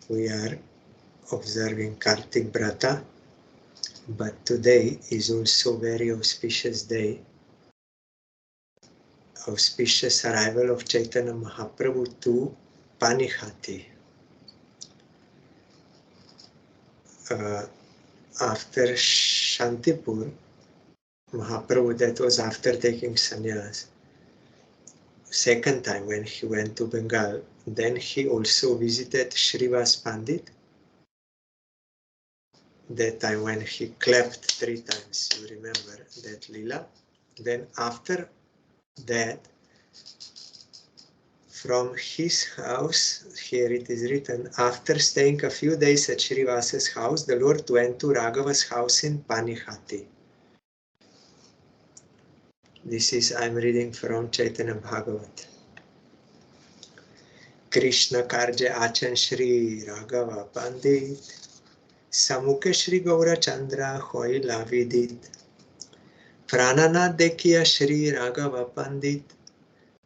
We are observing Kartik VRATA, but today is also very auspicious day. Auspicious arrival of Chaitanya Mahaprabhu to Panihati. After Shantipur, Mahaprabhu, that was after taking sannyas, second time when he went to Bengal, then he also visited Srivas Pandit. That time when he clapped 3 times, you remember that Leela. Then after that, from his house, here it is written, after staying a few days at Srivasa's house, the Lord went to Raghava's house in Panihati. This is, I'm reading from Chaitanya Bhagavat. Krishna Karja Achan Shri Raghava Pandit, Samukhe Shri Gaura Chandra Hoi Lavidit, Pranana Dekhiya Shri Raghava Pandit,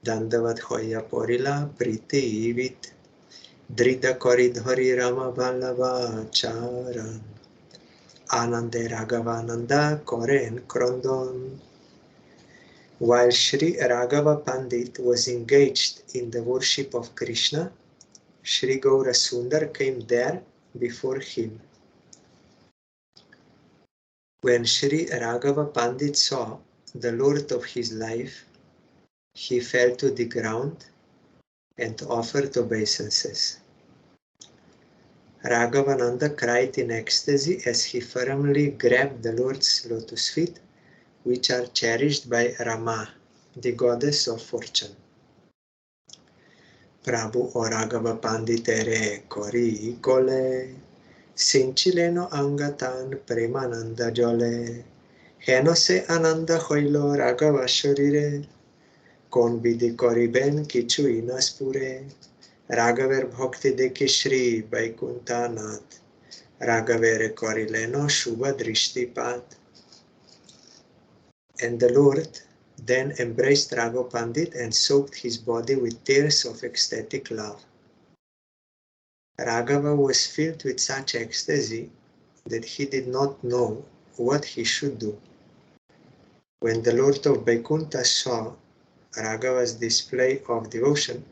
Dandavat Hoya Porila Priti Ivit, Drida Koridhari Rama Vallabha Charan, Anande Raghavananda Koren Krondon. While Shri Raghava Pandit was engaged in the worship of Krishna, Shri Gaura Sundar came there before him. When Shri Raghava Pandit saw the Lord of his life, he fell to the ground and offered obeisances. Raghavananda cried in ecstasy as he firmly grabbed the Lord's lotus feet, which are cherished by Rama, the goddess of fortune. Prabhu o Raghava Panditere Kori Kole, Sinchileno Angatan Premananda Jole, Henose Ananda Hoilo Raghava Shorire, Konbidi Koriben Kichu Inaspure, Raghaver Bhakti Dekhi Shri Vaikunthanath, Raghavere Korileno Shubha Drishtipat. And the Lord then embraced Raghava Pandit and soaked his body with tears of ecstatic love. Raghava was filled with such ecstasy that he did not know what he should do. When the Lord of Vaikuntha saw Raghava's display of devotion,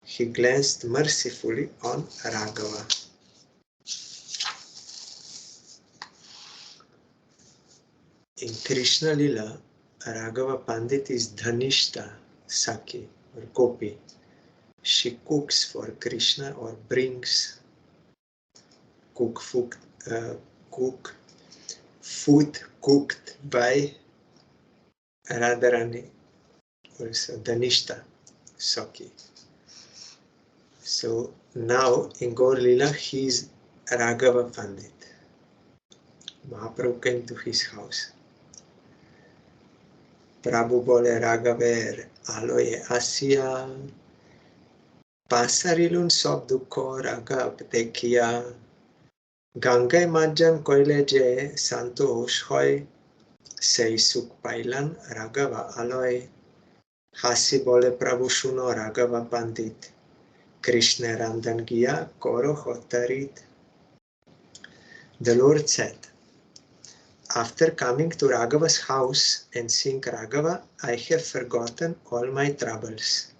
he glanced mercifully on Raghava. In Krishna Lila, Raghava Pandit is Dhanishta Saki or Gopi. She cooks for Krishna or brings food cooked by Radharani, also Dhanishta Saki. So now in Gaur Lila he is Raghava Pandit. Mahaprabhu came to his house. Prabhu bole Raghaver aloye asya, pasarilun sob dukho Raghav dekhiya, Gangai majjan koile je santosh hoy, sei sukh pailan Raghava aloy, hasi bole Prabhu shuno Raghava Pandit, Krishna randan giya koro hotarit. The Lord said, after coming to Raghava's house and seeing Raghava, I have forgotten all my troubles.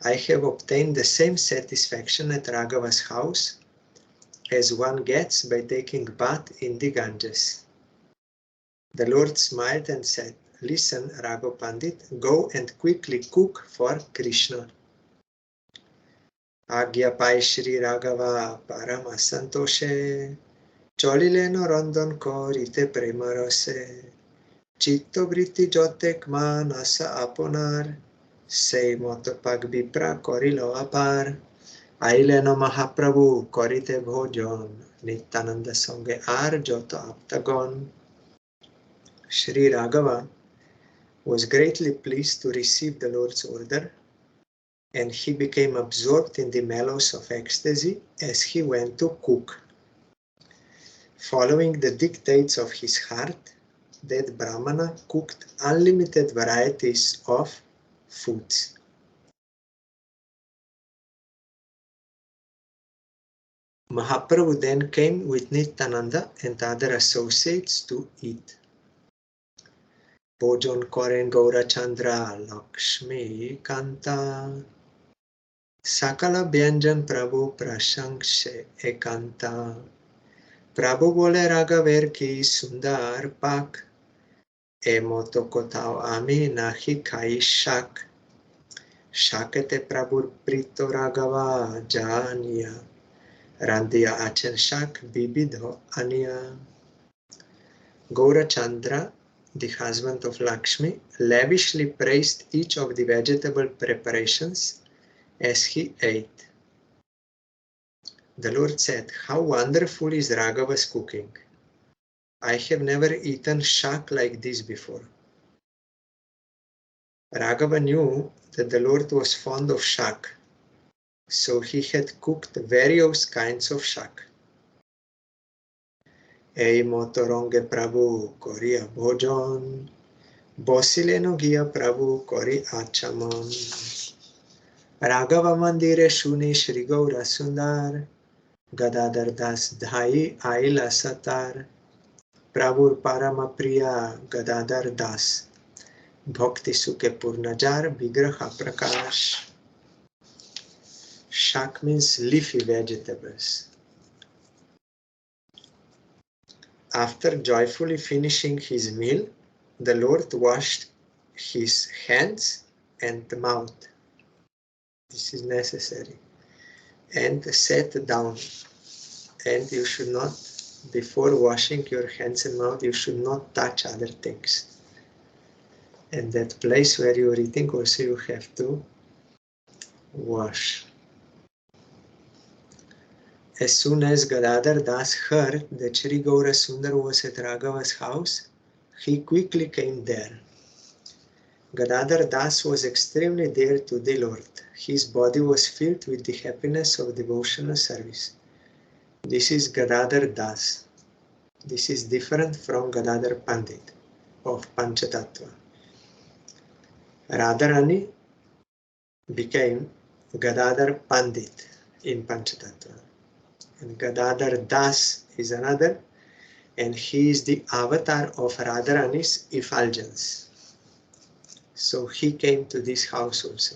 I have obtained the same satisfaction at Raghava's house as one gets by taking bath in the Ganges. The Lord smiled and said, listen, Raghava Pandit, go and quickly cook for Krishna. Agya pai Shri Raghava Parama Santoshe, Cholileno Rondon Korite Premarose, Chitto Vritti Jotek Manasa Aponar, Sei Motopag Vipra Korilo Apar, Aileno Mahaprabhu Korite Bhojon, Nityananda Songe Ar Joto Aptagon. Shri Raghava was greatly pleased to receive the Lord's order, and he became absorbed in the mellows of ecstasy as he went to cook. Following the dictates of his heart, that Brahmana cooked unlimited varieties of foods. Mahaprabhu then came with Nityananda and other associates to eat. Bhojon koren Gaurachandra Lakshmi Kanta Sakala Byanjan Prabhu Prashangshe Ekanta. Prabhu bole Raghaver ki sundar pak Emoto kotao ami nahi khai shak Shakete Prabhu Prito Raghava Janiya Randiya Achen Shak Bibidho Aniya. Gaurachandra, the husband of Lakshmi, lavishly praised each of the vegetable preparations as he ate. The Lord said, "How wonderful is Raghava's cooking! I have never eaten shak like this before." Raghava knew that the Lord was fond of shak, so he had cooked various kinds of shak. Ei motoronge Prabhu Koria Bhojon, Bosileno Gia Prabhu Kori Achamon. Raghava Mandire Shuni Shri Gaura Sundar, Gadadhar Das Dhai Aila Satar, Prabhur Parama Priya Gadadhar Das, Bhakti Sukhe Purnajar Vigraha Prakash. Shak means leafy vegetables. After joyfully finishing his meal, the Lord washed his hands and mouth. This is necessary. And sat down. And you should not, before washing your hands and mouth, you should not touch other things. And that place where you are eating also you have to wash. As soon as Gadadhar Das heard that Sri Gaura Sundar was at Raghava's house, he quickly came there. Gadadhar Das was extremely dear to the Lord. His body was filled with the happiness of devotional service. This is Gadadhar Das. This is different from Gadadhar Pandit of Panchatattva. Radharani became Gadadhar Pandit in Panchatattva. And Gadadhar Das is another, and he is the avatar of Radharani's effulgence. So he came to this house also.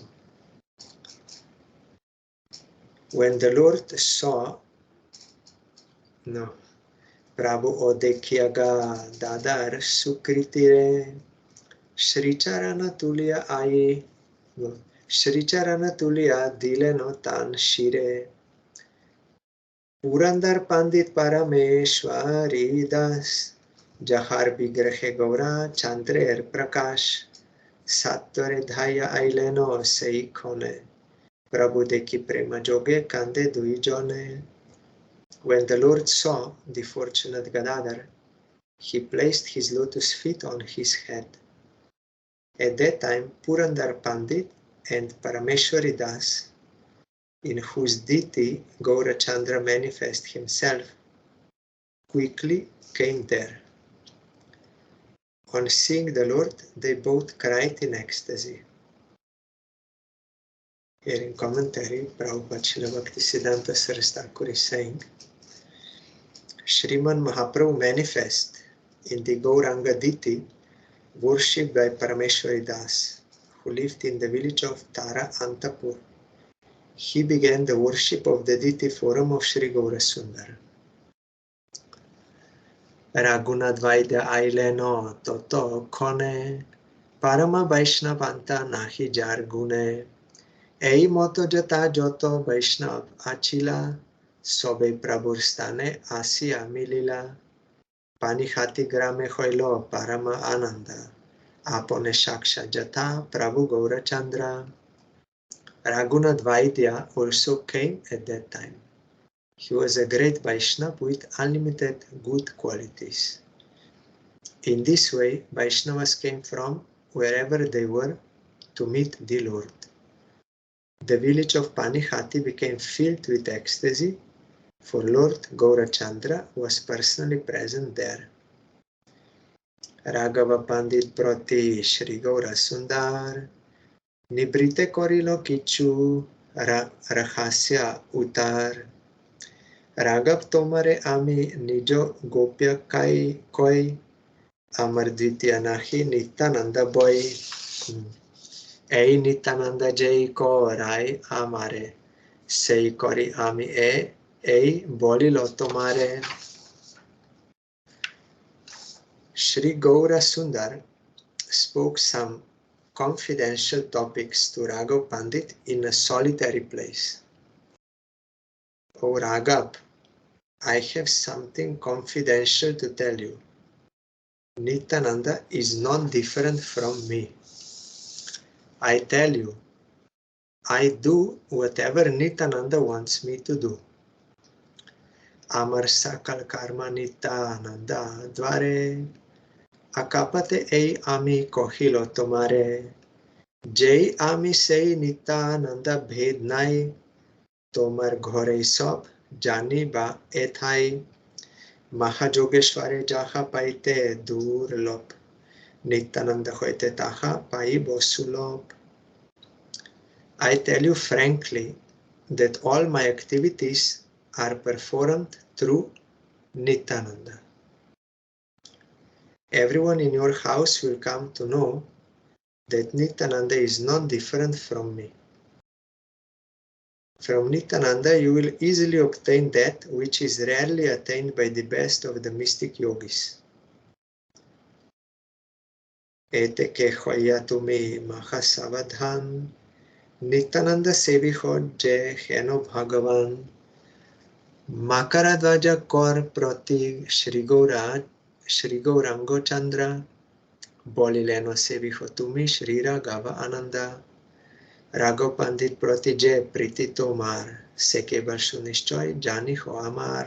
When the Lord saw, Prabhu Odekyaga Dadar Sukritire Shricarana Tulia Ai Shricarana Tulia Dileno Tan Shire Purandar Pandit Parameshwari Das Jahar Vigrahe Gaura Chandrer Prakash Sattore Dhaya Aileno Seikone Prabhu Deki Prema Joge Kande Dui Jone. When the Lord saw the fortunate Gadadhar, he placed his lotus feet on his head. At that time, Purandar Pandit and Parameshwari Das, in whose deity Gaurachandra manifested himself, quickly came there. On seeing the Lord, they both cried in ecstasy. Here in commentary, Prabhupada Śrīla Bhakti Siddhānta Ṭhākur is saying, Śrīman Mahaprabhu manifest in the Gauranga deity worshipped by Parameshwari Das, who lived in the village of Tara Antapur. He began the worship of the deity form of Sri Gaura Sundar. Raghunath Vaidya Aileno Toto Kone Parama Vaishnavanta Nahi Jargune Ei Moto Jata Joto Vaishnav Achila Sobe Prabhur Stane Asya Milila Panihati Grame Hoilo Parama Ananda Apone Shaksha Jata Prabhu Gaurachandra. Raghunath Vaidya also came at that time. He was a great Vaishnava with unlimited good qualities. In this way, Vaishnavas came from wherever they were to meet the Lord. The village of Panihati became filled with ecstasy, for Lord Gaurachandra was personally present there. Raghava Pandit Prati Shri Gaura Sundar Nibrite Korilo Kichu Rahasya Utar রাগব তোমারে আমি নিজ গোপ্য কাই কই আমার দ্বিতীয় নাহি নিত্যানন্দ বই এই নিত্যানন্দ যেই করাই আমারে সেই করি আমি এই বলিল তোমারে Sri Gaura Sundar spoke some confidential topics to Raghav Pandit in a solitary place. Oh Raghav, I have something confidential to tell you. Nityananda is not different from me. I tell you, I do whatever Nityananda wants me to do. Amar sakal karma Nityananda dvare akapate ei ami kohilo tomare যেই আমি সেই নিত্যানন্দ ভেদ নাই তোমার ঘরে সব জানি বা এথাই মহাযোগেশ্বরে যাহা পাইতে দুর্লভ নিত্যানন্দ হইতে তাহা পাইব সুলভ I tell you frankly that all my activities are performed through Nityananda. Everyone in your house will come to know that Nityananda is not different from me. From Nityananda you will easily obtain that which is rarely attained by the best of the mystic yogis. Ete ke hoya tumi mahasavadhan Nityananda sevi ho je heno bhagavan Makaradvaja kor proti Shri Gaurango Chandra বলিলেন সেবিহ তুমি শ্রীরা গাবা আনন্দা রাঘব পণ্ডিত প্রতি যে প্রীতি তোমার সে কেবল সুনিশ্চয় জানিহ আমার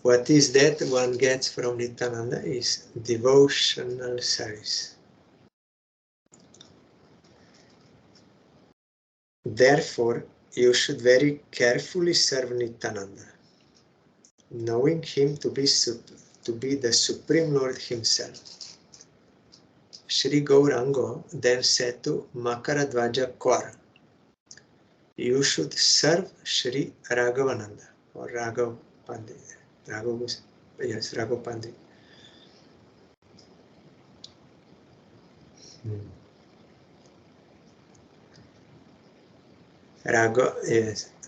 What is that one gets from Nityananda is devotional service. Therefore, you should very carefully serve Nityananda, knowing him to be the Supreme Lord himself. Shri Gaurango then said to Makaradvaja Kaur, you should serve Shri Raghavananda or Raghav Pandit. Raghav Pandit.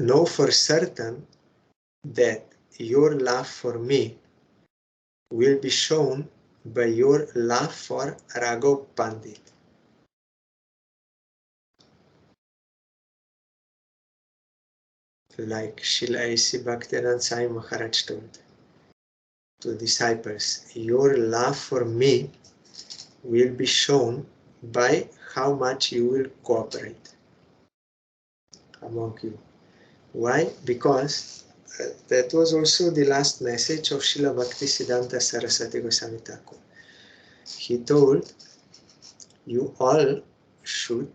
Know for certain that your love for me will be shown by your love for Raghav Pandit. Like Śrīla A.C. Bhaktivinoda Swami Maharaj told to disciples, your love for me will be shown by how much you will cooperate among you. Why? Because that was also the last message of Srila Bhakti Siddhānta Saraswatī Goswami Ṭhākur. He told, you all should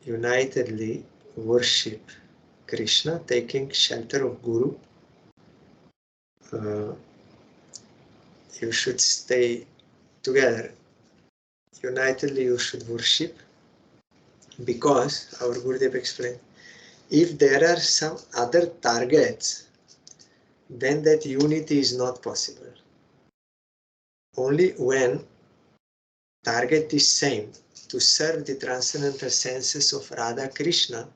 unitedly worship Krishna, taking shelter of Guru. You should stay together. Unitedly you should worship, because our Gurudev explained, if there are some other targets, then that unity is not possible. Only when target is same, to serve the transcendental senses of Radha Krishna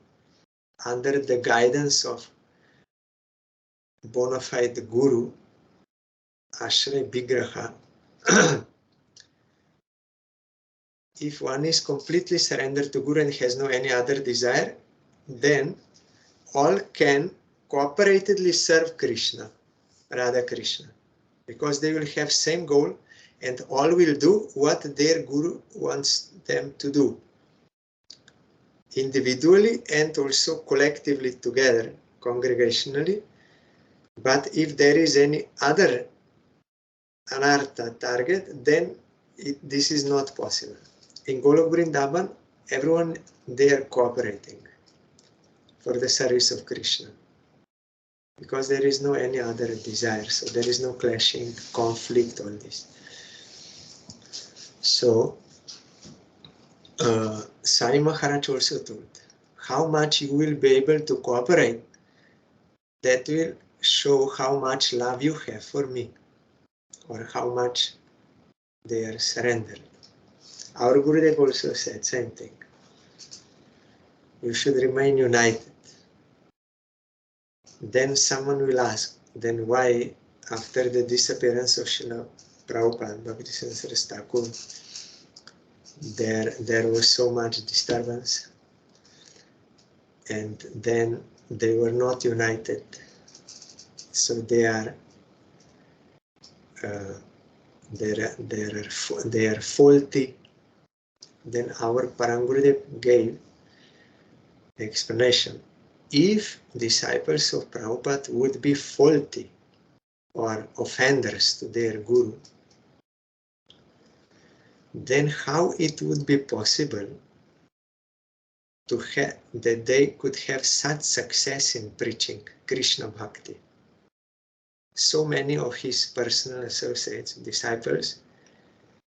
under the guidance of bona fide Guru, Ashray Vigraha. If one is completely surrendered to Guru and has no any other desire, then all can cooperatedly serve Krishna, Radha Krishna, because they will have same goal and all will do what their Guru wants them to do, individually and also collectively together, congregationally. But if there is any other anartha target, then this is not possible. In Golok Vrindavan, everyone they are cooperating for the service of Krishna, because there is no any other desire, so there is no clashing, conflict, all this. So Sai Maharaj also told how much you will be able to cooperate that will show how much love you have for me, or how much they are surrendered. Our Gurudev also said same thing. You should remain united. Then someone will ask, then why after the disappearance of Srila Prabhupada, Bhaktivinoda Thakur, there was so much disturbance, and then they were not united. So they are faulty. Then our Parangurudev gave the explanation. If disciples of Prabhupada would be faulty or offenders to their Guru, then how it would be possible to have that they could have such success in preaching Krishna Bhakti? So many of his personal associates, disciples,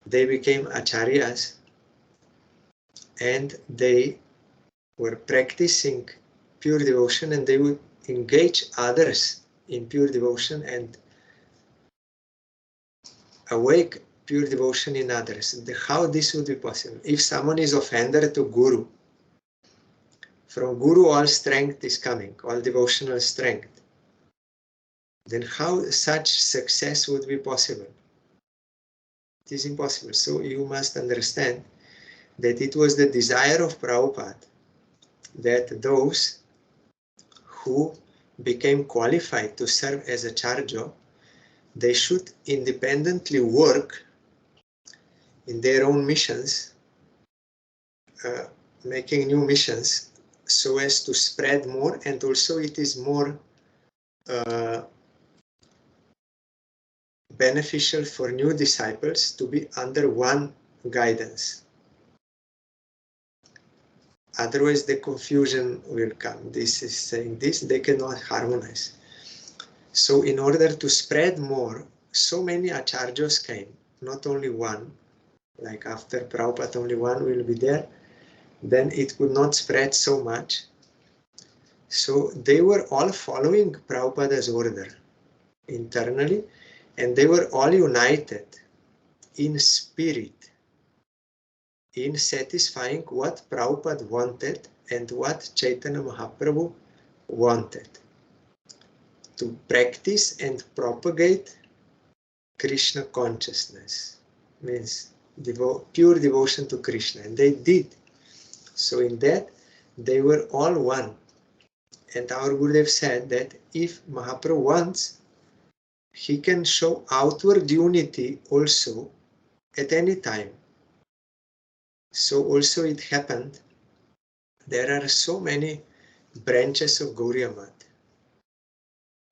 they became acharyas, and they were practicing pure devotion, and they would engage others in pure devotion and awake pure devotion in others. How this would be possible? If someone is offended to Guru, from Guru all strength is coming, all devotional strength, then how such success would be possible? It is impossible. So you must understand that it was the desire of Prabhupada that those who became qualified to serve as a charjo, they should independently work in their own missions, making new missions, so as to spread more, and also it is more beneficial for new disciples to be under one guidance. Otherwise the confusion will come. This is saying this, they cannot harmonize. So in order to spread more, so many acharyas came, not only one, like after Prabhupada only one will be there, then it could not spread so much. So they were all following Prabhupada's order internally, and they were all united in spirit, in satisfying what Prabhupada wanted and what Chaitanya Mahaprabhu wanted, to practice and propagate Krishna consciousness, means pure devotion to Krishna, and they did. So in that, they were all one. And our Gurudev said that if Mahaprabhu wants, he can show outward unity also at any time. So also it happened. There are so many branches of Gauriya Math,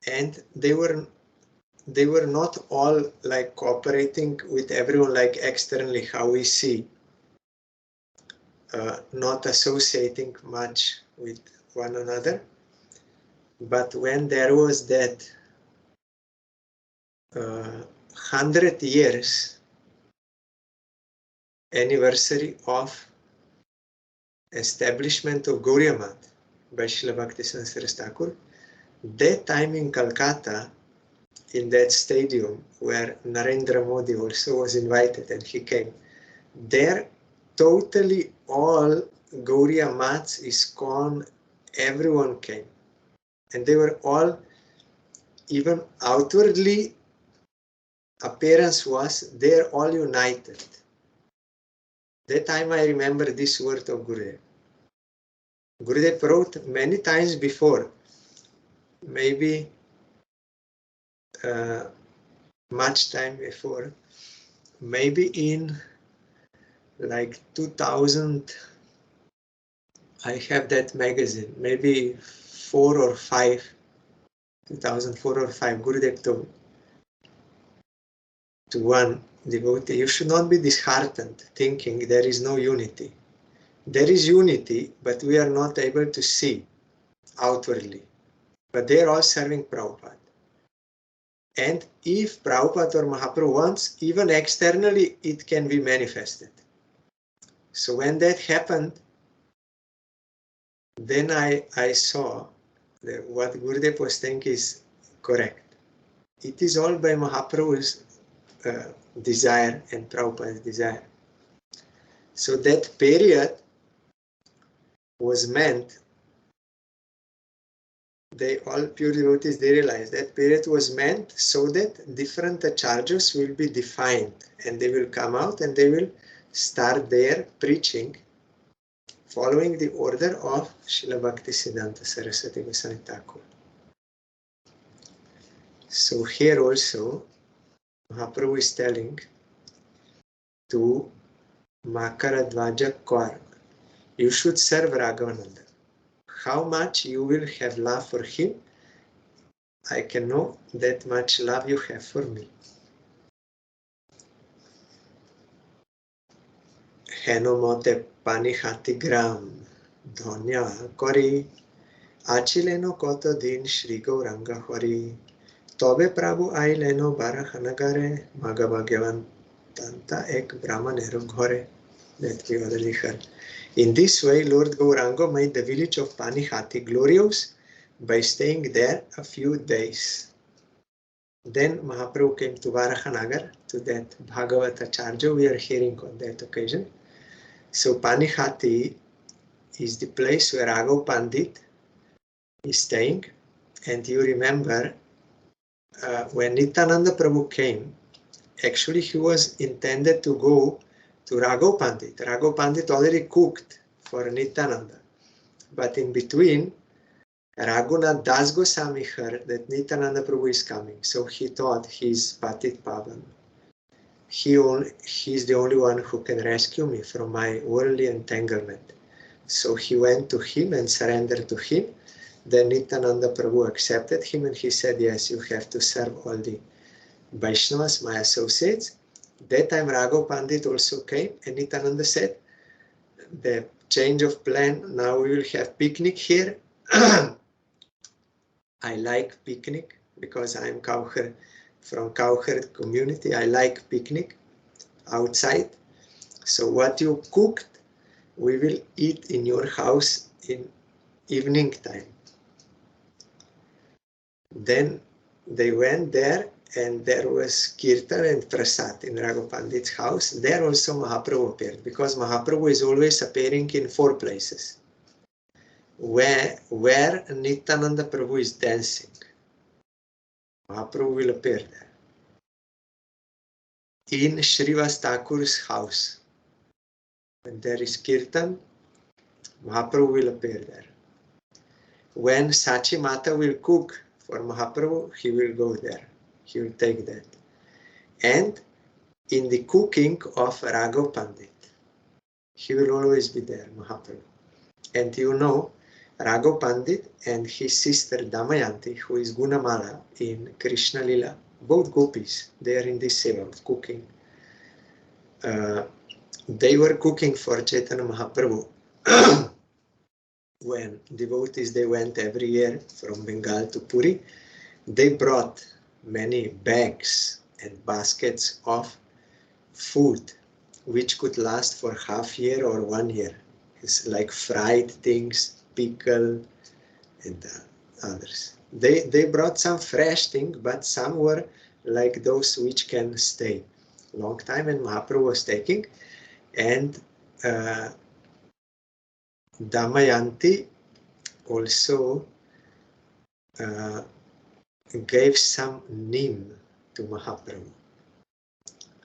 and they were not all like cooperating with everyone like externally how we see, not associating much with one another. But when there was that 100 years anniversary of establishment of Gauriya Math by Srila Bhaktivinoda Ṭhākur, that time in Calcutta, in that stadium where Narendra Modi also was invited and he came, there totally all Gauriya Maths, ISKCON, everyone came. And they were all, even outwardly, appearance was, they're all united. That time I remember this word of Gurudev. Gurudev wrote many times before, maybe much time before, maybe in like 2000, I have that magazine, maybe 4 or 5, 2004 or 5, Gurudev told to one devotee, you should not be disheartened thinking there is no unity. There is unity, but we are not able to see outwardly. But they are all serving Prabhupada. And if Prabhupada or Mahaprabhu wants, even externally it can be manifested. So when that happened, then I saw what Gurudev was saying is correct. It is all by Mahaprabhu's desire and Prabhupada's desire. So that period was meant, all pure devotees, they realize that period was meant so that different acharyas will be defined, and they will come out and they will start their preaching following the order of Srila Bhakti Siddhānta Saraswatī Goswami Ṭhākur. So here also Mahaprabhu is telling to Makaradvaja Kaur, you should serve Raghavananda. How much you will have love for him, I can know that much love you have for me. Heno mote Panihati gram dhanya kori, achileno koto din Shri Gauranga hori, tobe Prabhu aileno barahanagare, magabhagyavantanta ek brahmanero ghore. That we already heard. In this way, Lord Gauranga made the village of Panihati glorious by staying there a few days. Then Mahaprabhu came to Varahanagar, to that Bhagavat Acharya we are hearing on that occasion. So Panihati is the place where Raghav Pandit is staying. And you remember when Nityananda Prabhu came, actually he was intended to go to Raghav Pandit. Raghav Pandit already cooked for Nityananda. But in between, Raghunath Das Goswami heard that Nityananda Prabhu is coming. So he thought he's Patit Pavan. He's the only one who can rescue me from my worldly entanglement. So he went to him and surrendered to him. Then Nityananda Prabhu accepted him and he said, yes, you have to serve all the Vaishnavas, my associates. That time Raghav Pandit also came and Nityananda said, the change of plan, now we will have picnic here. I like picnic because I am from Cowherd community. I like picnic outside. So what you cooked, we will eat in your house in evening time. Then they went there and there was Kirtan and Prasad in Raghav Pandit's house. There also Mahaprabhu appeared, because Mahaprabhu is always appearing in 4 places. Where Nityananda Prabhu is dancing, Mahaprabhu will appear there. In Śrīvas Thakur's house, when there is Kirtan, Mahaprabhu will appear there. When Sachi Mata will cook for Mahaprabhu, he will go there. He will take that. And in the cooking of Raghav Pandit, he will always be there, Mahaprabhu. And you know, Raghav Pandit and his sister Damayanti, who is Gunamala in Krishna Lila, both gopis, they are in this seva of cooking. They were cooking for Chaitanya Mahaprabhu. When devotees, they went every year from Bengal to Puri, they brought many bags and baskets of food which could last for half year or 1 year. It's like fried things, pickle and others. They brought some fresh things, but some were like those which can stay long time, and Mahaprabhu was taking. And Damayanti also gave some neem to Mahaprabhu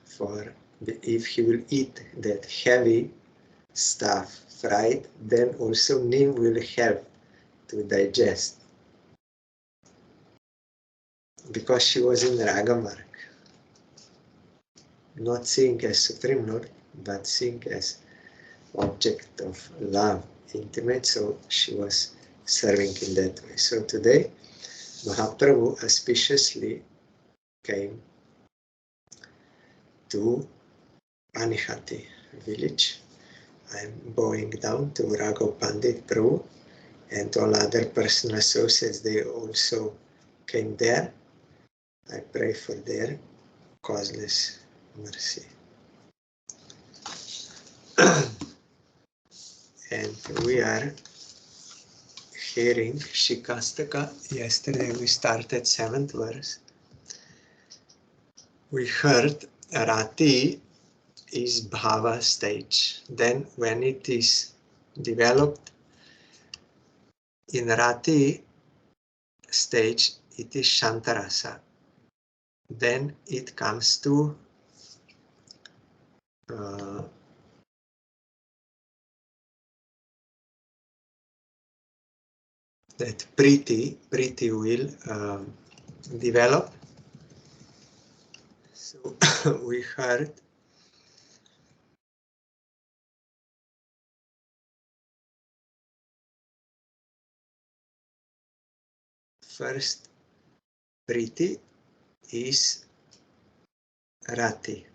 for if he will eat that heavy stuff fried, then also neem will help to digest, because she was in Ragamarg, not seeing as Supreme Lord, but seeing as object of love, intimate, so she was serving in that way. So today, Mahaprabhu auspiciously came to Panihati village. I'm bowing down to Raghav Pandit Prabhu and all other personal associates. They also came there. I pray for their causeless mercy. And we are hearing Śikṣāṣṭaka. Yesterday we started 7th verse. We heard Rati is bhava stage. Then when it is developed in Rati stage, it is Shantarasa. Then it comes to that Priti will develop. So we heard first Priti is Rati.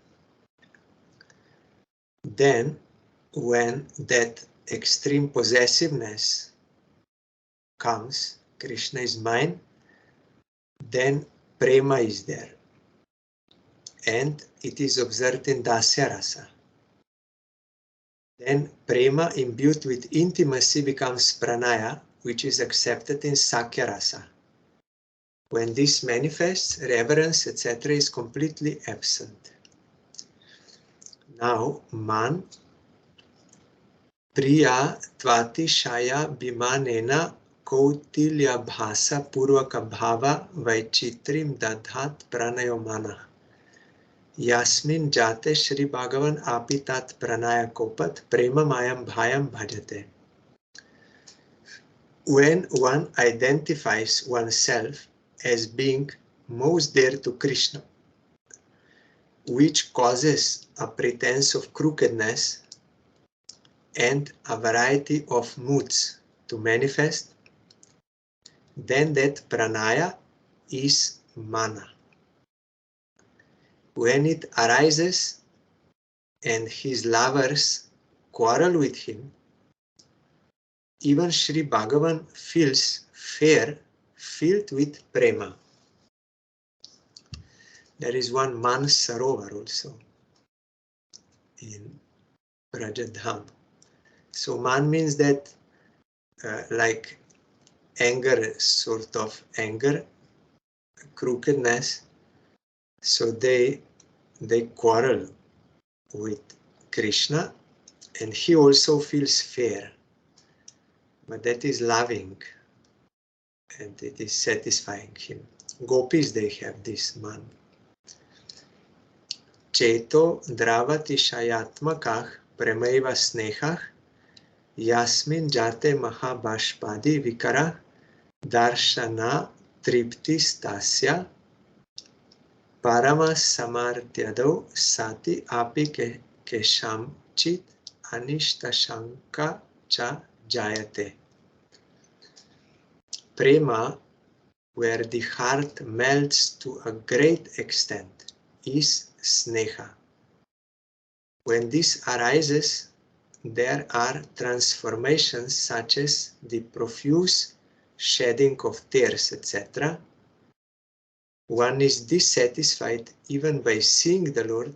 Then when that extreme possessiveness comes, Krishna is mine, then prema is there. And it is observed in Dasya Rasa. Then prema imbued with intimacy becomes pranaya, which is accepted in Sakya Rasa. When this manifests, reverence, etc. is completely absent. Now, man, priya tvati shaya bimanena kautilya bhasa purvaka bhava vaichitrim dadhat pranayomana. Yasmin jate Shri Bhagavan apitat pranaya kopat prema mayam bhayam bhajate. When one identifies oneself as being most dear to Krishna, which causes a pretense of crookedness and a variety of moods to manifest, then that pranaya is mana. When it arises and his lovers quarrel with him, even Shri Bhagavan feels fear filled with prema. There is one Man Sarovar also in Brajadham. So man means that like anger, sort of anger, crookedness. So they quarrel with Krishna and he also feels fear. But that is loving and it is satisfying him. Gopis, they have this man. Cheto dravati shayatmakah premaiva snehah yasmin jate mahabashpadi vikara darshana triptis tasya parama samartyado sati api keshamchit anishtashanka cha jayate. Prema, where the heart melts to a great extent, is sneha. When this arises, there are transformations such as the profuse shedding of tears, etc. One is dissatisfied even by seeing the Lord,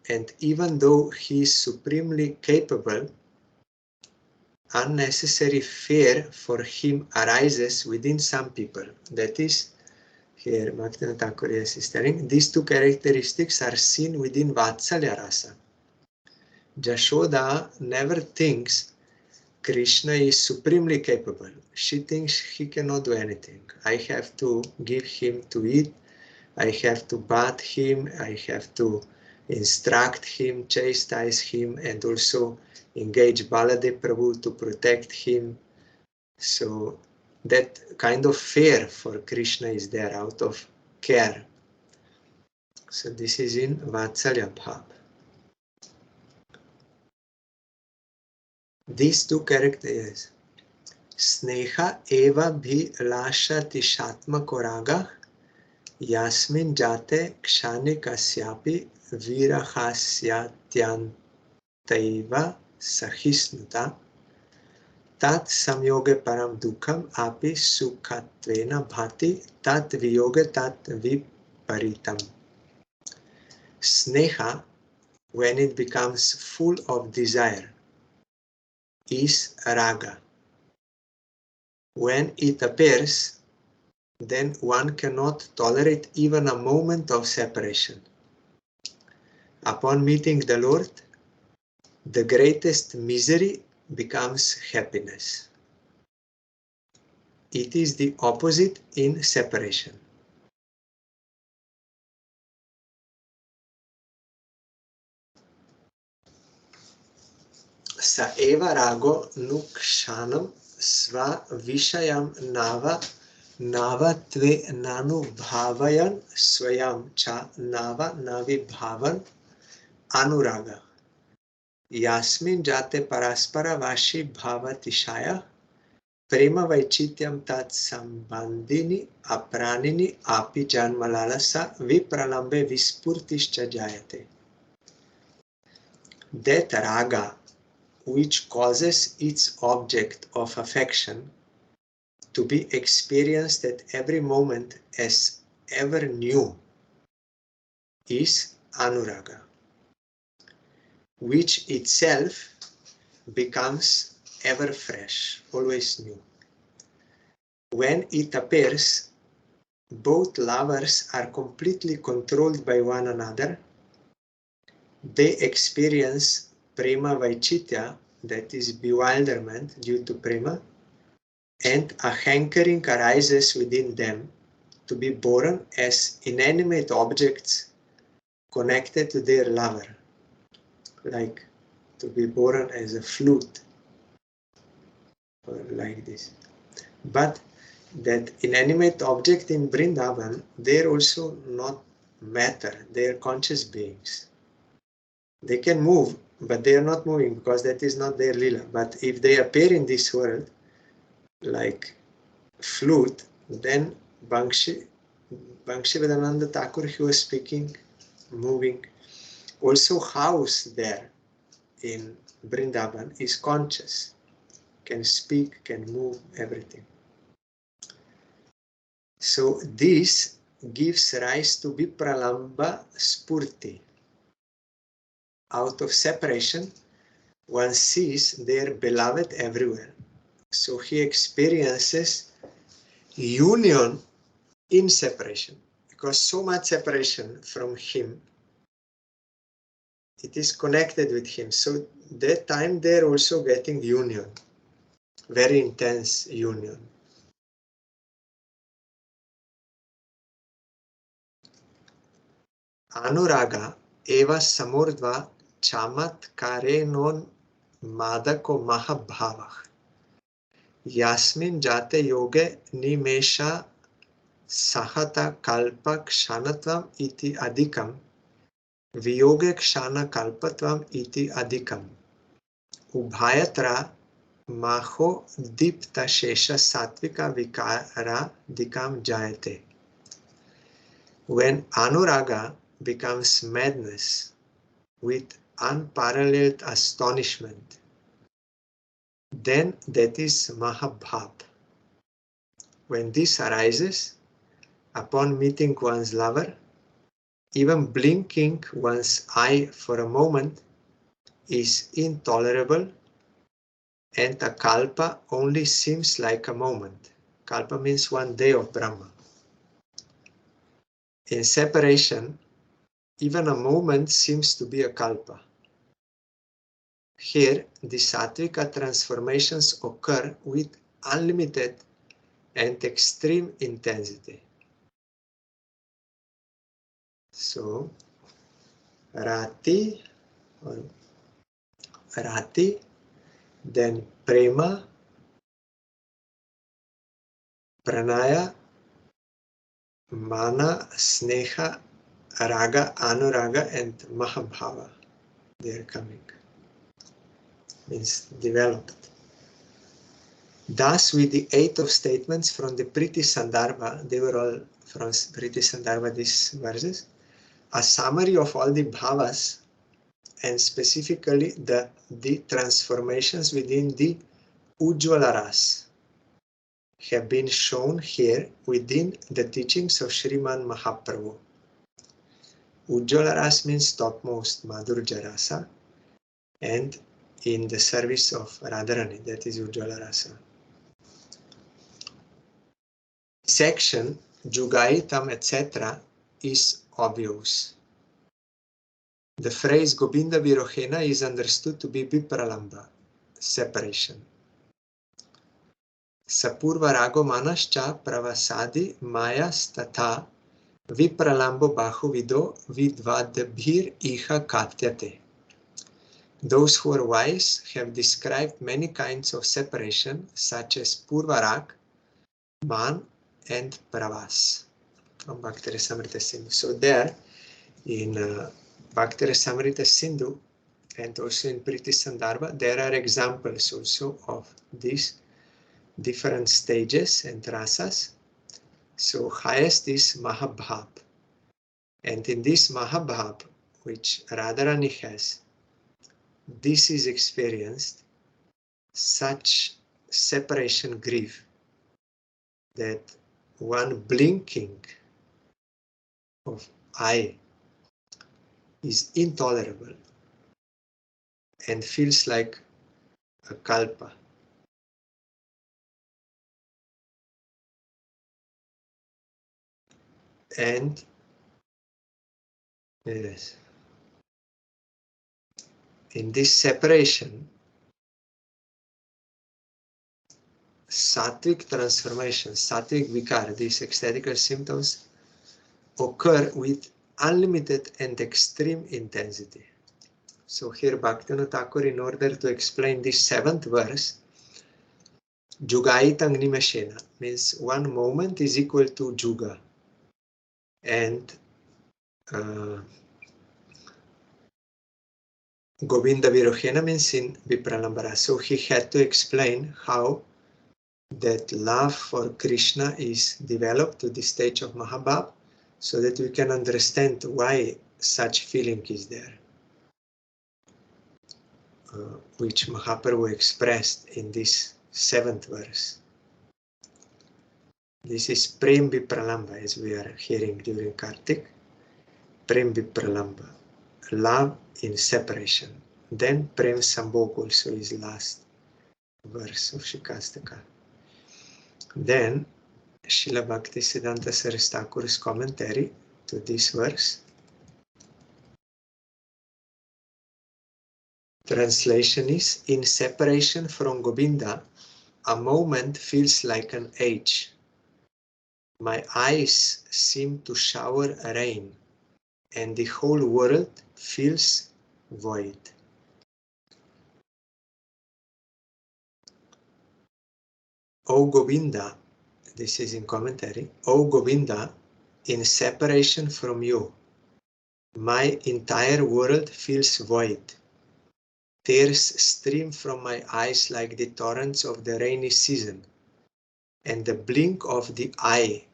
and even though he is supremely capable, unnecessary fear for him arises within some people. That is, here Bhaktivinoda Ṭhākur is telling, these two characteristics are seen within Vatsalya Rasa. Jashoda never thinks Krishna is supremely capable. She thinks he cannot do anything. I have to give him to eat, I have to bath him, I have to instruct him, chastise him, and also engage Baladev to protect him. So that kind of fear for Krishna is there out of care. So this is in Vatsalya Bhav. These two characters, Sneha eva bhi lasha tishatma koraga yasmin jate kshani kasyapi virahasyatyantaiva sahisnuta tat samyoge param dukham api sukhatvena bhati tat viyoge tat viparitam. Sneha, when it becomes full of desire, is raga. When it appears, then one cannot tolerate even a moment of separation. Upon meeting the Lord, the greatest misery becomes happiness. It is the opposite in separation. Sa eva rago nukshanam sva vishayam nava tve nanu bhavayan swayam cha nava navi bhavan anuraga. Yasmin jate paraspara vashi bhavatishaya prema vaichityam tat sambandhini apranini api janmalalasa vipralambe vispurtischa jayate. That raga, which causes its object of affection to be experienced at every moment as ever new, is anuraga, which itself becomes ever fresh, always new. When it appears, both lovers are completely controlled by one another. They experience prema vaichitya, that is bewilderment due to prema, and a hankering arises within them to be born as inanimate objects connected to their lover, like to be born as a flute, or like this. But that inanimate object in Vrindavan, they're also not matter, they're conscious beings. They can move, but they are not moving because that is not their lila. But if they appear in this world, like flute, then Bhaktivinoda Ṭhākur, he was speaking, moving. Also house there in Vrindavan is conscious, can speak, can move, everything. So this gives rise to vipralamba spurti. Out of separation, one sees their beloved everywhere. So he experiences union in separation, because so much separation from him, it is connected with him. So that time they're also getting union, very intense union. Anuraga eva samurdva chamatkarenon madako mahabhavah. Yasmin jate yoge nimesha sahata kalpa kshanatvam iti adhikam viyoge kshana kalpatvam iti adhikam ubhayatra maho dipta shesha satvika vikara dikam jayate. When anuraga becomes madness with unparalleled astonishment, then that is Mahabhav. When this arises, upon meeting one's lover, even blinking one's eye for a moment is intolerable, and a kalpa only seems like a moment. Kalpa means 1 day of Brahma. In separation, even a moment seems to be a kalpa. Here, the sattvika transformations occur with unlimited and extreme intensity. So, Rati, then Prema, Pranaya, Mana, Sneha, Raga, Anuraga, and Mahabhava. They are coming. Means developed. Thus, with the 8 of statements from the Priti Sandarbha, they were all from Priti Sandarbha, these verses, a summary of all the bhavas, and specifically the transformations within the Ujjvala Ras, have been shown here within the teachings of Śrīman Mahaprabhu. Ujjvala Ras means topmost, Madhurja Rasa, and in the service of Radharani, that is Ujjvala Rasa. Section, Jugaitam, etc. is obvious. The phrase Govinda Virohena is understood to be Vipralamba, separation. Sapurva Rago Manascha Pravasadi Mayas Tatha Vipralambo Bahuvido Vidvadbhir Iha Katyate. Those who are wise have described many kinds of separation, such as Purvarag, Man, and Pravas from Bhakti Rasamrita Sindhu. So there in Bhakti Rasamrita Sindhu and also in Priti Sandarbha, there are examples also of these different stages and rasas. So highest is Mahabhab. And in this Mahabhab, which Radharani has, this is experienced such separation grief that one blinking of eye is intolerable and feels like a kalpa. And yes, in this separation, sattvic transformation, sattvic vikara, these ecstatical symptoms occur with unlimited and extreme intensity. So here Bhaktivinoda Ṭhākur, in order to explain this 7th verse, Jugaitang Nimeshena means one moment is equal to Juga. And Govinda Virohena means in Vipralambara. So he had to explain how that love for Krishna is developed to the stage of Mahabhab, so that we can understand why such feeling is there, which Mahaprabhu expressed in this 7th verse. This is Prem Vipralamba, as we are hearing during Kartik. Prem Vipralamba, love in separation. Then Prem Sambhog also is last verse of Śikṣāṣṭakam. Then Srila Bhakti Siddhānta Saraswatī Thakur's commentary to this verse. Translation is, in separation from Govinda, a moment feels like an age. My eyes seem to shower rain, and the whole world feels void. O Govinda, this is in commentary, O Govinda, in separation from you, my entire world feels void. Tears stream from my eyes like the torrents of the rainy season, and the blink of the eye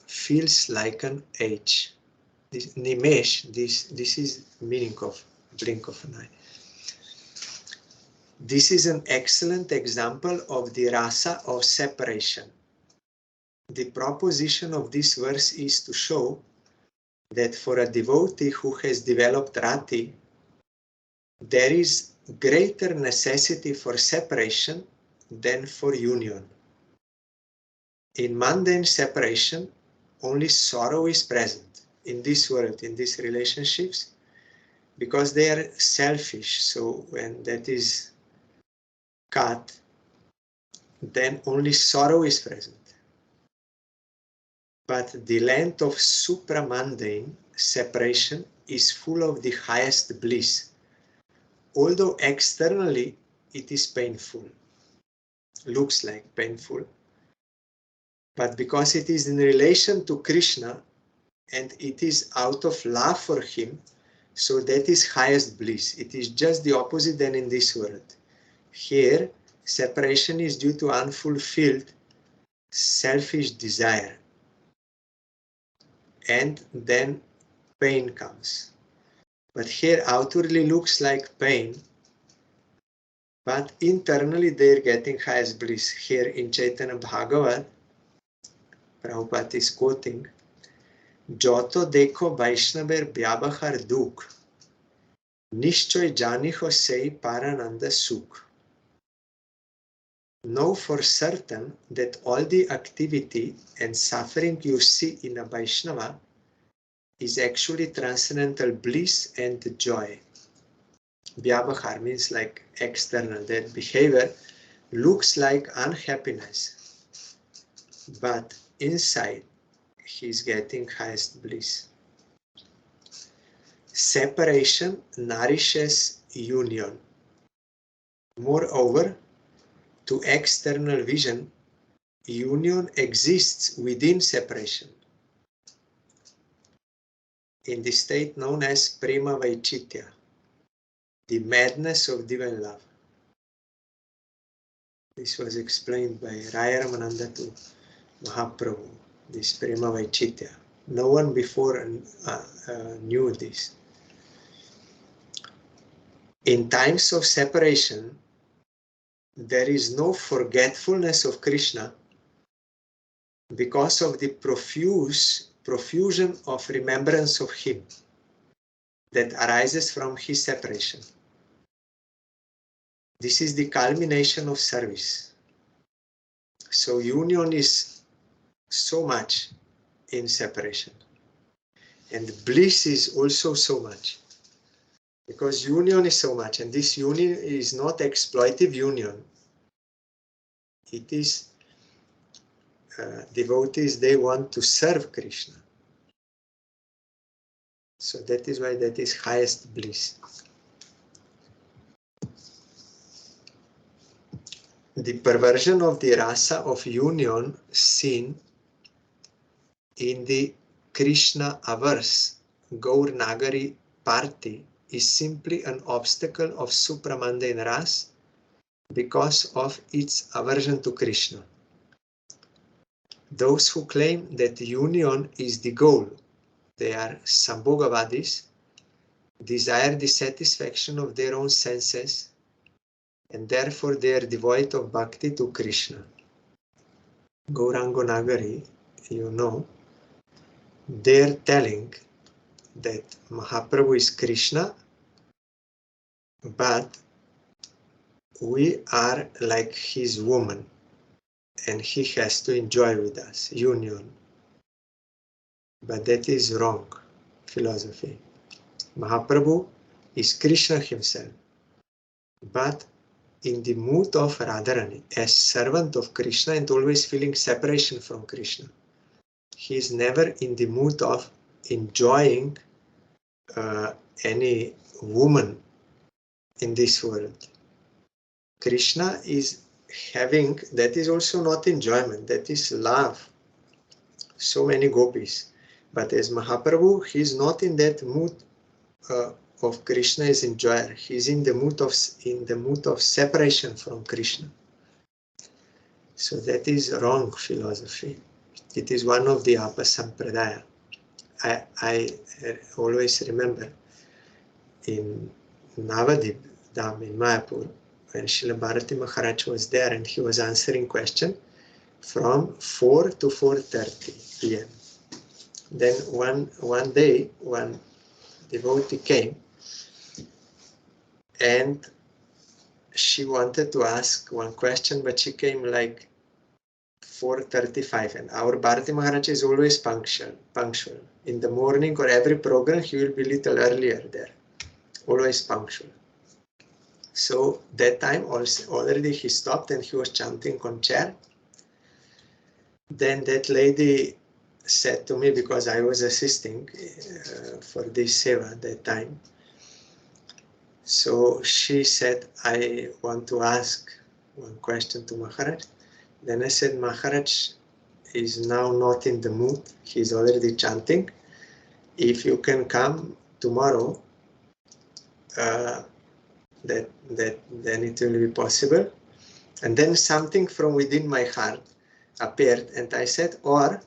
feels like an age. This Nimesh, this is meaning of blink of an eye. This is an excellent example of the rasa of separation. The proposition of this verse is to show that for a devotee who has developed rati, there is greater necessity for separation than for union. In mundane separation, only sorrow is present in this world, in these relationships, because they are selfish. So when that is cut, then only sorrow is present. But the land of supramundane separation is full of the highest bliss, although externally it is painful, looks like painful. But because it is in relation to Krishna and it is out of love for him, so that is highest bliss. It is just the opposite than in this world. Here, separation is due to unfulfilled selfish desire. And then pain comes. But here outwardly looks like pain, but internally they're getting highest bliss. Here in Chaitanya Bhagavat, Prabhupada is quoting, Joto dekho Vaishnaver vyabhar dukh, nishchoy janiho sei parananda sukh. Know for certain that all the activity and suffering you see in a Vaishnava is actually transcendental bliss and joy. Vyavahar means like external, that behavior looks like unhappiness, but inside he is getting highest bliss. Separation nourishes union. Moreover, to external vision, union exists within separation, in the state known as prema vaichitya, the madness of divine love. This was explained by Raya Ramananda to Mahaprabhu, this prema vaichitya. No one before knew this. In times of separation, there is no forgetfulness of Krishna because of the profusion of remembrance of him that arises from his separation. This is the culmination of service. So union is so much in separation, and bliss is also so much, because union is so much, and this union is not exploitive union. It is devotees, they want to serve Krishna. So that is why that is highest bliss. The perversion of the rasa of union seen in the Krishna averse Gaur Nagari party is simply an obstacle of supramundane ras because of its aversion to Krishna. Those who claim that union is the goal, they are Sambhogavadis, desire the satisfaction of their own senses, and therefore they are devoid of bhakti to Krishna. Gauranga Nagari, you know, they're telling that Mahaprabhu is Krishna, but we are like his woman, and he has to enjoy with us, union. But that is wrong philosophy. Mahaprabhu is Krishna himself, but in the mood of Radharani, as servant of Krishna and always feeling separation from Krishna. He is never in the mood of enjoying any woman in this world. Krishna is having, that is also not enjoyment, that is love. So many gopis. But as Mahaprabhu, he is not in that mood of Krishna as enjoyer. He is in the mood of separation from Krishna. So that is wrong philosophy. It is one of the apasampradaya. I always remember in Navadip Dham in Mayapur, when Srila Bharati Maharaj was there and he was answering question from 4 to 4:30 p.m. Then one day, one devotee came and she wanted to ask one question, but she came like 4:35, and our Bharati Maharaj is always punctual. In the morning or every program, he will be little earlier there, always punctual. So that time also already he stopped and he was chanting on chair. Then that lady said to me, because I was assisting for this seva that time, so she said, I want to ask one question to Maharaj. Then I said, Maharaj is now not in the mood. He's already chanting. If you can come tomorrow, then it will be possible. And then something from within my heart appeared, and I said, or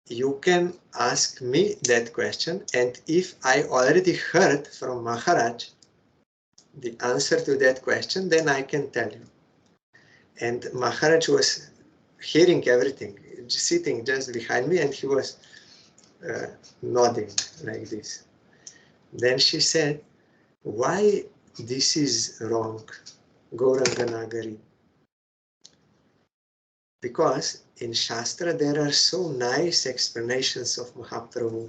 you can ask me that question, and if I already heard from Maharaj the answer to that question, then I can tell you. And Maharaj was hearing everything, sitting just behind me, and he was nodding like this. Then she said, why this is wrong, Gauranga Nagari? Because in Shastra there are so nice explanations of Mahaprabhu,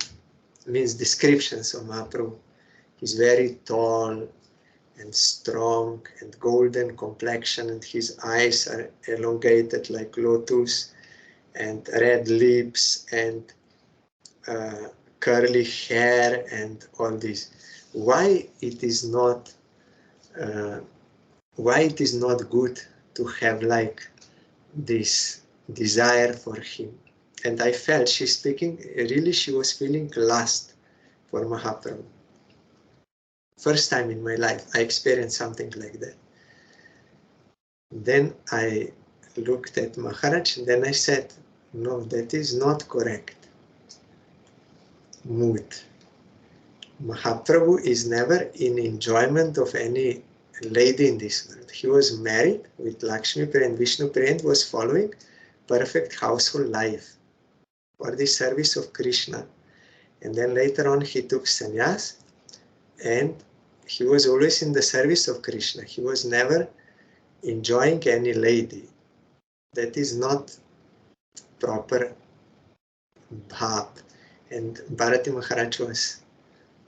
means descriptions of Mahaprabhu. He's very tall and strong and golden complexion, and his eyes are elongated like lotus, and red lips, and curly hair, and all this. Why it is not good to have like this desire for him? And I felt she's speaking, really she was feeling lust for Mahaprabhu. First time in my life I experienced something like that. Then I looked at Maharaj and then I said, no, that is not correct mood. Mahaprabhu is never in enjoyment of any lady in this world. He was married with Lakshmi Priya and Vishnu Priya and was following perfect household life for the service of Krishna. And then later on he took sannyas and he was always in the service of Krishna. He was never enjoying any lady. That is not proper bhav. And Bharati Maharaj was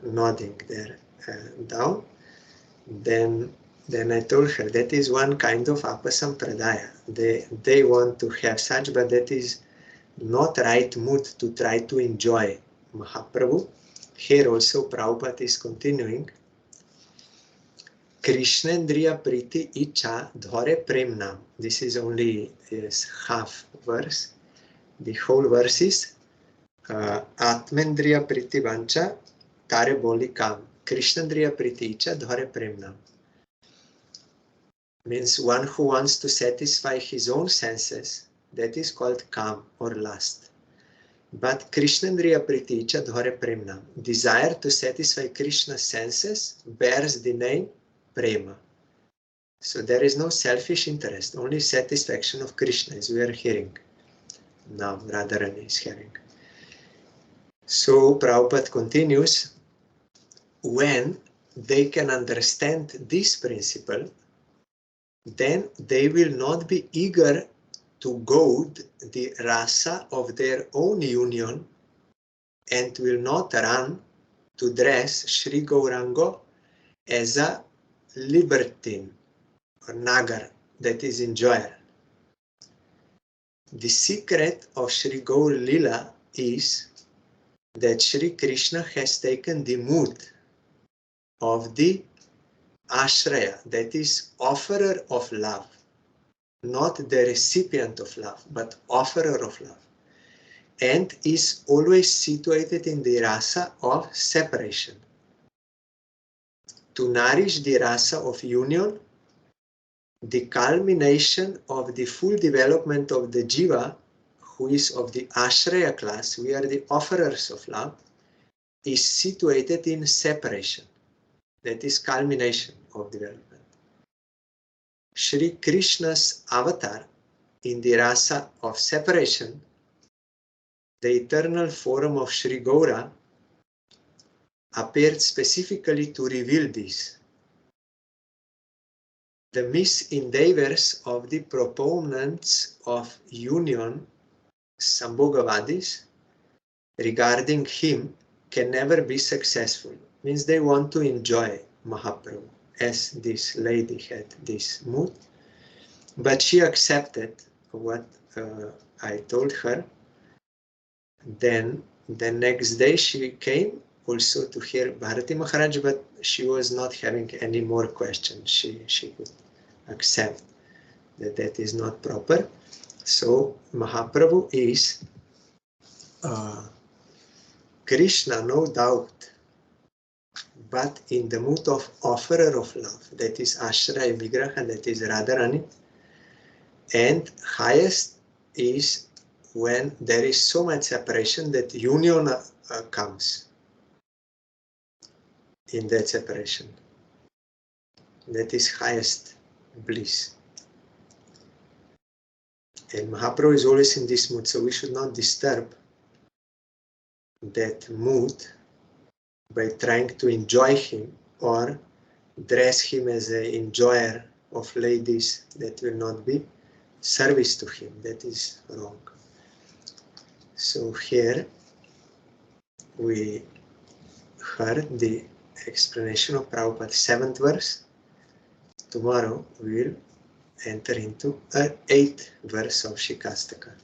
nodding there down. Then I told her that is one kind of apasampradaya. They want to have such, but that is not right mood to try to enjoy Mahaprabhu. Here also Prabhupada is continuing. Krishnendriya priti icha dhore prem nam. This is only half verse. The whole verse is Atmendriya priti vancha tare boli kam. Krishnendriya priti icha dhore prem nam. Means one who wants to satisfy his own senses, that is called kam or lust. But Krishnendriya priti icha dhore prem nam. Desire to satisfy Krishna's senses bears the name prema. So there is no selfish interest, only satisfaction of Krishna, as we are hearing. Now Radharani is hearing. So Prabhupada continues, when they can understand this principle, then they will not be eager to goad the rasa of their own union and will not run to dress Sri Gauranga as a libertine or nagar, that is enjoyer. The secret of Sri Gaur Lila is that Sri Krishna has taken the mood of the ashraya, that is offerer of love, not the recipient of love, but offerer of love, and is always situated in the rasa of separation. To nourish the rasa of union, the culmination of the full development of the jiva, who is of the ashraya class, we are the offerers of love, is situated in separation. That is culmination of development. Shri Krishna's avatar in the rasa of separation, the eternal form of Sri Gaura, appeared specifically to reveal this. The misendeavors of the proponents of union, Sambhogavadis, regarding him can never be successful. Means they want to enjoy Mahaprabhu, as this lady had this mood. But she accepted what I told her. Then the next day she came also to hear Bharati Maharaj, but she was not having any more questions. She could accept that that is not proper. So Mahaprabhu is Krishna, no doubt, but in the mood of offerer of love, that is Ashraya Vigraha, that is Radharani. And highest is when there is so much separation that union comes in that separation. That is highest bliss. And Mahaprabhu is always in this mood, so we should not disturb that mood by trying to enjoy him or dress him as an enjoyer of ladies. That will not be service to him. That is wrong. So here we heard the explanation of Prabhupada's 7th verse. Tomorrow we will enter into an 8th verse of Śikṣāṣṭakam.